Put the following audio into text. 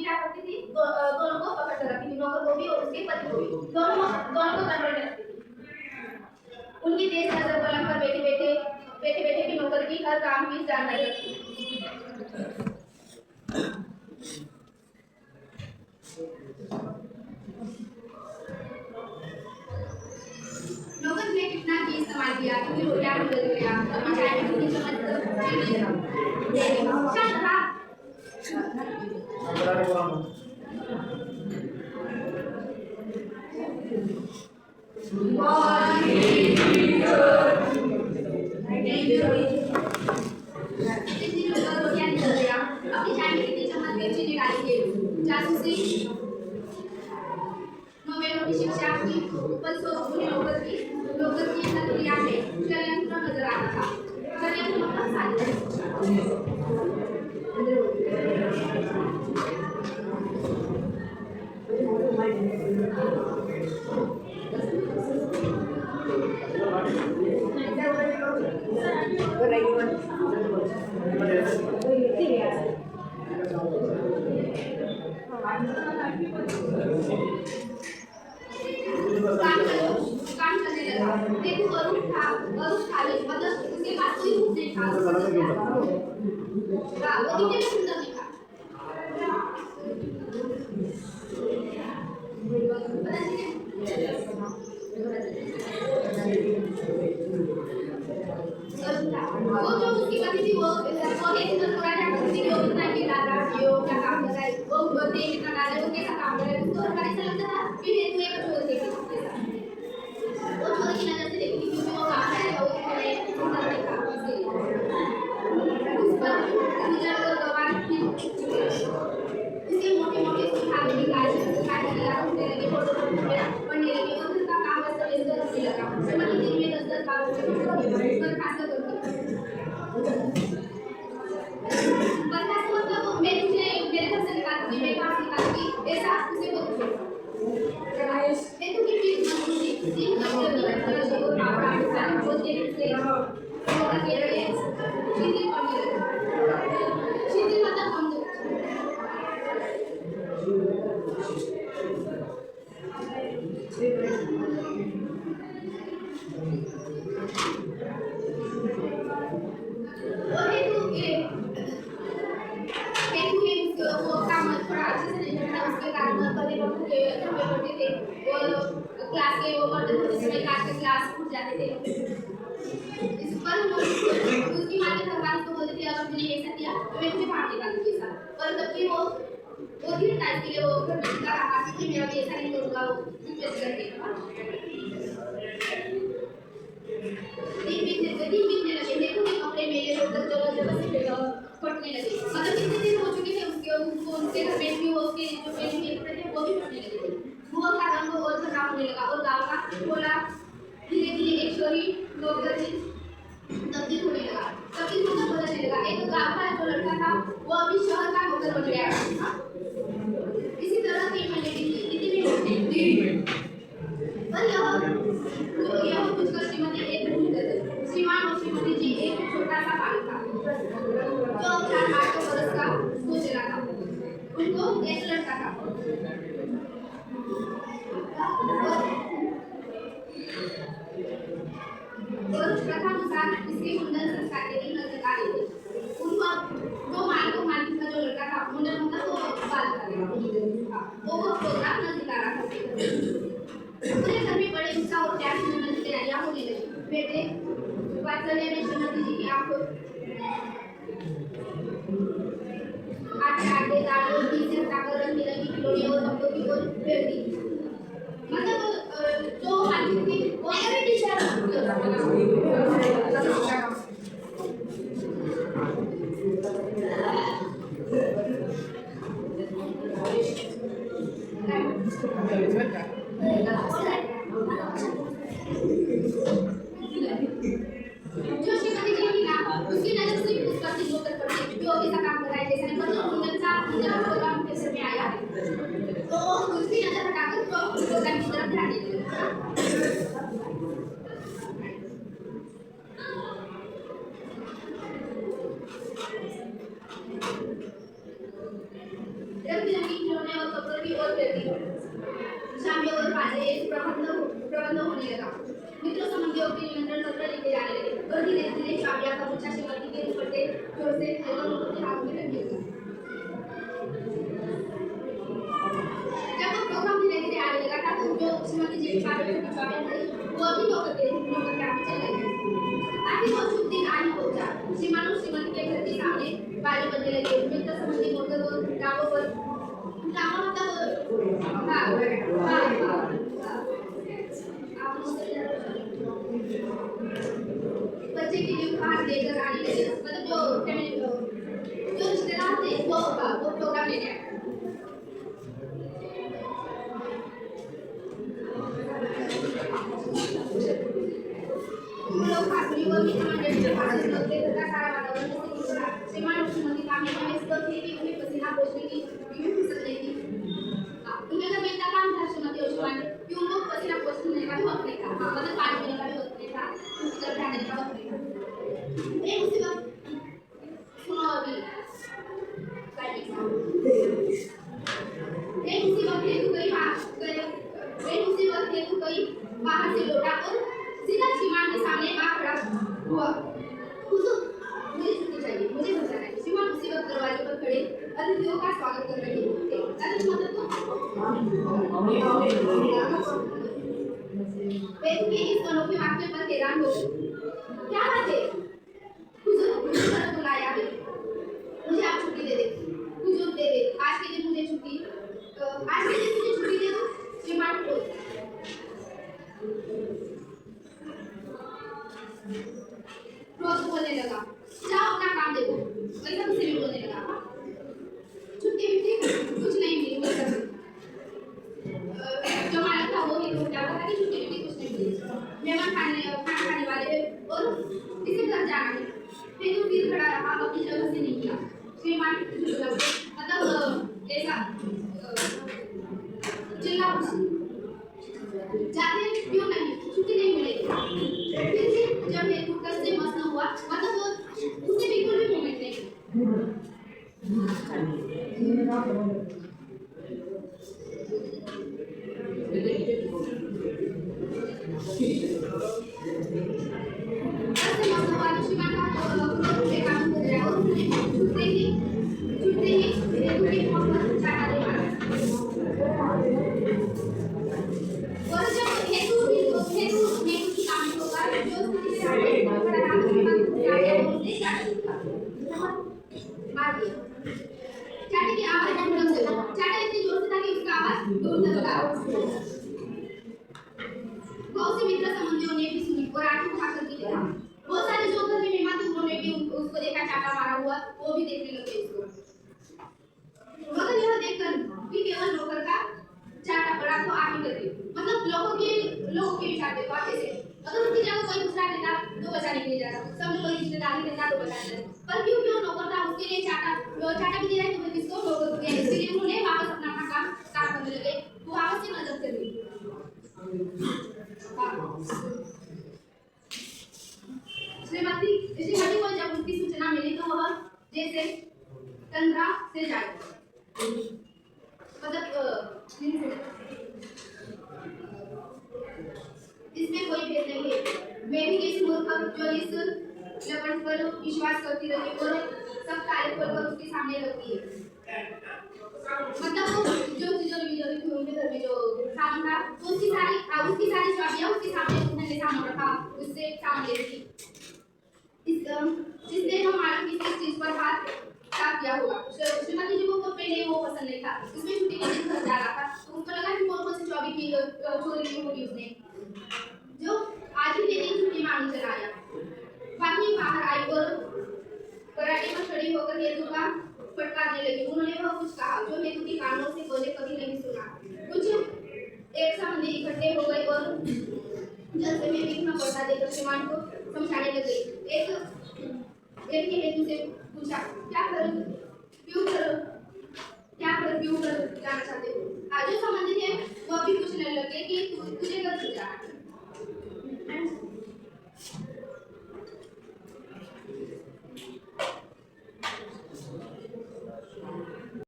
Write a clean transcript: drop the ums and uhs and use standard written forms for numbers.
क्या करती थी, दोनों को पकड़ कर रखती थी, नौकर को भी और उसके पति को भी, दोनों को कंट्रोल में रखती थी। उनकी तेज नजर पलंग पर बैठे बैठे भी नौकर की हर काम की जानकारी रखती थी। नौकर ने कितना घी इस्तेमाल किया, क्योंकि रोटियां भी जल गया, कभी चाय में थोड़ी चम्मच शांत रहा। रोटियां निकल गया, अपनी चाय में कितनी चम्मच मिर्ची निकाली है, जासूसी नोवेलों की शिक्षा की नौकर की नजरिया में षड्यंत्र नजर आता था। षड्यंत्र मतलब साजिश। काम करने लगा, देखो अरुण था मतलब उसके पास कोई रूप नहीं था, वो दिखने में सुंदर नहीं था। वो जो उसकी पति थी वो एक पुराना करती थी, वो कितना अकेला था, ये क्या काम कर रहा है, वो देख कितना डाल रहा है, वो कैसा काम कर रहा है, उसको ऐसा लगता था कि तू एक छोड़ दे वो छोड़ की नजर से देखती, क्योंकि वो काम कर रहा है, वो थोड़े सुंदर देखा उस पर गुजर और गवार की उसके मोटे मोटे सुखाने की गाड़ी सुखाने की गाड़ी उठने लगे, फोटो पढ़ने लगे, और उसका काम बस ऐसे होने लगा। मतलब दिन में 10 बार पर खास कर बर्खास्त मतलब मैं तुझे मेरे घर से निकालूंगी, मैं कहाँ से निकालूंगी, ऐसा उसे बोलूंगी। मैं तो कितनी मजबूरी दिन कभी और पापा सारे बोलते से वो अकेले चीजें करने लगे, चीजें मतलब हम लोग वो काम थोड़ा अच्छे से नहीं करता, उसके कारण कभी धब्बे पड़ते थे और क्लास के वो बर्तन धोते समय काट के क्लास छूट जाते थे। इस पर उसकी माँ ने भगवान को बोलती थी, अगर तूने ऐसा किया तो मैं तुझे बाहर निकालूंगी ऐसा, और तब भी वो दिन टाइम के लिए वो का रहा कि मैं अभी ऐसा नहीं करूँगा, वो चुप करके दिन बीतने लगे, देखो कि कपड़े मेले होकर जगह से फटने लगे, मतलब कितने दिन हो चुके थे उनके घर में भी, वो उसके जो पेन के कपड़े थे वो भी फटने लगे थे। धुआं का रंग और खराब होने लगा और गाँव का थोड़ा धीरे धीरे एक छोरी नौकर तब्दील होने लगा, तब्दील मतलब बदलने लगा। एक गाँव का जो लड़का था वो अभी शहर का नौकर बन गया। इसी तरह 3 महीने कितने पर यह कुछ कर श्रीमान और श्रीमती जी एक छोटा सा बालक था जो 4-8 वर्ष का हो चला था। उनको एक लड़का था और प्रथानुसार इसके मुंडन संस्कार के दिन नजर आ रही थी। उनको जो मालिक का जो लड़का था, मुंडन मतलब वो बाल करेगा, वो प्रोग्राम नजदीक आ रहा था। पूरे घर में बड़े उत्साह और प्यार से मुंडन की तैयारियां होने लगी। बेटे वात्सल्य में श्रीमती जी की आंखों आटे दाल और घी से हटाकर रंग बिरंगी खिलौने और कपड़ों की ओर फेर दी। मतलब जो मालिक थी वो अरे टीचर जो श्रीमती जी की ना उसकी नजर सिर्फ उस पर थी जो कर पड़ती जो ऐसा काम कर रहा है, जैसे नहीं मतलब मुंडन प्रोग्राम कैसे में आया तो उसकी नजर हटाकर तो प्रोग्राम की तरफ ध्यान देने लगा। रंग बिरंगी खिलौने और कपड़ों की ओर फिरती। शामियों और बाजे एक प्रबंध होने लगा। मित्रों संबंधियों के निमंत्रण पत्र लिखे जाने लगे और धीरे धीरे शामिया का गुच्छा श्रीमती के दुपट्टे जोर से लोगों के हाथ में रखने लगा। जब वो प्रोग्राम धीरे धीरे आने लगा था तो जो श्रीमती जी की बातें जो बिछाने थे वो भी नौकर के आगे चल गए। आखिर वो शुभ दिन आज पहुंचा। श्रीमान और श्रीमती के घर के सामने बाजे बजने लगे। मित्र संबंधी मोटर और गांवों पर गांवों मतलब बच्चे के लिए उपहार देकर आने लगे। मतलब जो रिश्तेदार थे वो प्रोग्राम लेने आए। लोग खासगी और भी समाज के पास लोग का सारा वातावरण से जुड़ा। श्रीमान और श्रीमती काम में इस पर थे कि उन्हें पसीना पोंछने की भी फुर्सत नहीं थी। उनका तो मेन काम था श्रीमती और श्रीमान कि उनको पसीना पोंछने का भी वक्त नहीं था। मतलब पानी पीने का भी वक्त नहीं था। उनकी तरफ ध्यान देने का वक्त नहीं था। एक उसी वक्त सुनो अभी एक उसी वक्त हेतु कई बाहर से लौटा और सीधा श्रीमान के सामने आ खड़ा हुआ। हुजूर, मुझे छुट्टी चाहिए, मुझे घर जाना है। श्रीमान उसी वक्त दरवाजे पर खड़े अतिथियों का स्वागत कर रहे थे। अतिथि मतलब हेतु के इस अनोखे वाक्य पर हैरान हो गए। क्या बात है? हुजूर, मुझे घर बुलाया है। मुझे आप छुट्टी दे दे। हुजूर दे दे। आज के दिन मुझे छुट्टी दे दो। श्रीमान को रोज बोलने लगा, जाओ अपना काम देखो। वैसा मुझसे भी बोलने लगा, छुट्टी मिट्टी कुछ नहीं मिली मुझे। जो मालिक था वो ही तो क्या था कि छुट्टी मिट्टी कुछ नहीं मिली। मेहमान खाना खाने वाले और इसे घर जाना है। फिर खड़ा रहा, अपनी जगह से नहीं किया। श्रीमान मतलब ऐसा चिल्ला जाते क्यों नहीं, छुट्टी नहीं मिलेगी। फिर भी जब हेतु कष्ट से मस्त न हुआ मतलब उसे बिल्कुल भी मोमेंट नहीं। ऐसे मस्त हुआ तो श्रीमान का काम हो गया और छुट्टी ही हेतु की मोहब्बत चाटा दे मारा। और जब हेतु की काम होगा जो स्थिति से आगे बड़ा रात मार दिया। चाटे की आवाज बहुत से चाटा इतनी जोर से था कि उसका आवाज दूर तक था। बहुत से मित्र संबंधियों ने भी सुनी और आंखें उठाकर भी देखा। बहुत सारे जो घर में मेहमान थे उन्होंने भी उसको देखा चाटा मारा हुआ, वो भी देखने लगे इसको। मगर यह देखकर कि केवल नौकर का चाटा पड़ा तो आगे करते मतलब लोगों के विचार देखो कैसे। अगर उसकी जगह कोई दूसरा देता तो बचाने के लिए जाता, सब कोई रिश्तेदारी देता तो बचाने जाता, पर क्यों नौकर था उसके लिए चाटा भी दे रहा है तो किसको नौकर को दिया। इसलिए उन्होंने वापस अपना काम करने लगे। वो वापस से मदद कर दी। श्रीमती को जब उसकी सूचना मिली तो वह जैसे तंद्रा से जाए मतलब इसमें कोई भेद नहीं है। मैं भी किसी मूर्ख जो इस लपट पर विश्वास करती रही और सब तारीफ कर उसके सामने रखती है। मतलब वो जो थी उनके घर में जो काम था उसकी सारी चाबियां उसके सामने उसने सामने रखा, उससे काम ले रही। इसने हमारा किसी चीज पर हाथ साफ किया होगा। श्रीमती जी को पहले वो पसंद नहीं था। इसमें छुट्टी के दिन घर जा रहा था तो उसको लगा कि कौन सी चाबी की चोरी की होगी उसने, जो आज ही के दिन छुट्टी मांगने चला आया। बाकी बाहर आई और कराटे में खड़ी होकर हेतु का फटकारने लगी। उन्होंने वह कुछ कहा जो हेतु की कानों से बोले कभी नहीं सुना। कुछ एक संबंधी इकट्ठे हो गए और जल्द में भी पर्दा देकर श्रीमान को समझाने लगे। एक हेतु से पूछा, क्या करूं, क्यों करूं?